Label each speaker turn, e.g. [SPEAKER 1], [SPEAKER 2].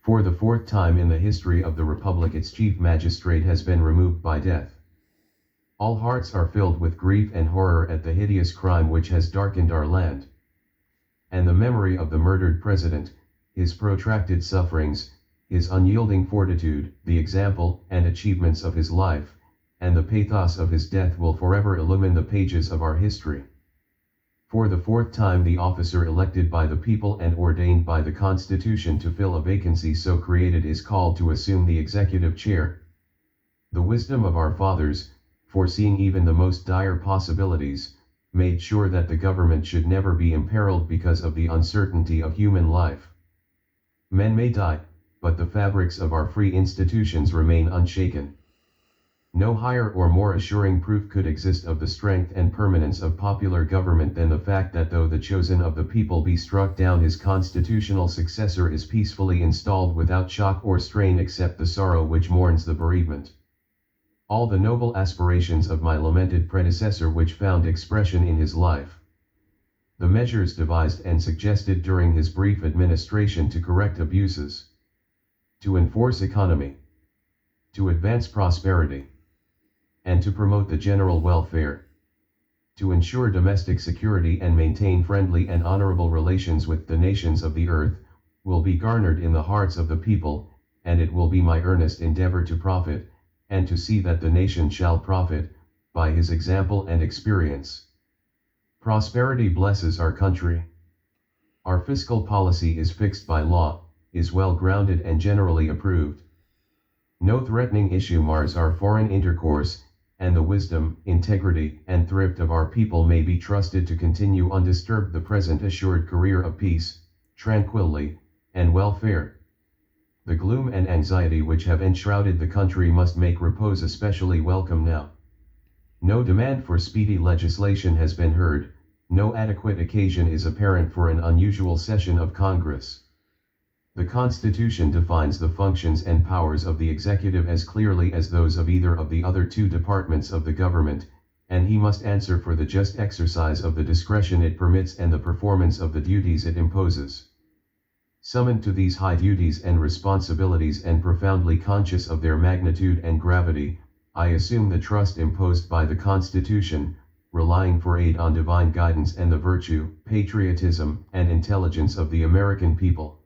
[SPEAKER 1] For the fourth time in the history of the Republic, its chief magistrate has been removed by death. All hearts are filled with grief and horror at the hideous crime which has darkened our land. And the memory of the murdered president, his protracted sufferings, his unyielding fortitude, the example and achievements of his life, and the pathos of his death will forever illumine the pages of our history. For the fourth time, the officer elected by the people and ordained by the Constitution to fill a vacancy so created is called to assume the executive chair. The wisdom of our fathers, foreseeing even the most dire possibilities, made sure that the government should never be imperiled because of the uncertainty of human life. Men may die, but the fabrics of our free institutions remain unshaken. No higher or more assuring proof could exist of the strength and permanence of popular government than the fact that though the chosen of the people be struck down, his constitutional successor is peacefully installed without shock or strain except the sorrow which mourns the bereavement. All the noble aspirations of my lamented predecessor which found expression in his life. The measures devised and suggested during his brief administration to correct abuses, to enforce economy, to advance prosperity, and to promote the general welfare, to ensure domestic security and maintain friendly and honorable relations with the nations of the earth, will be garnered in the hearts of the people, and it will be my earnest endeavor to profit, and to see that the nation shall profit, by his example and experience. Prosperity blesses our country. Our fiscal policy is fixed by law, is well grounded and generally approved. No threatening issue mars our foreign intercourse, and the wisdom, integrity, and thrift of our people may be trusted to continue undisturbed the present assured career of peace, tranquility, and welfare. The gloom and anxiety which have enshrouded the country must make repose especially welcome now. No demand for speedy legislation has been heard, no adequate occasion is apparent for an unusual session of Congress. The Constitution defines the functions and powers of the executive as clearly as those of either of the other two departments of the government, and he must answer for the just exercise of the discretion it permits and the performance of the duties it imposes. Summoned to these high duties and responsibilities and profoundly conscious of their magnitude and gravity, I assume the trust imposed by the Constitution, relying for aid on divine guidance and the virtue, patriotism, and intelligence of the American people.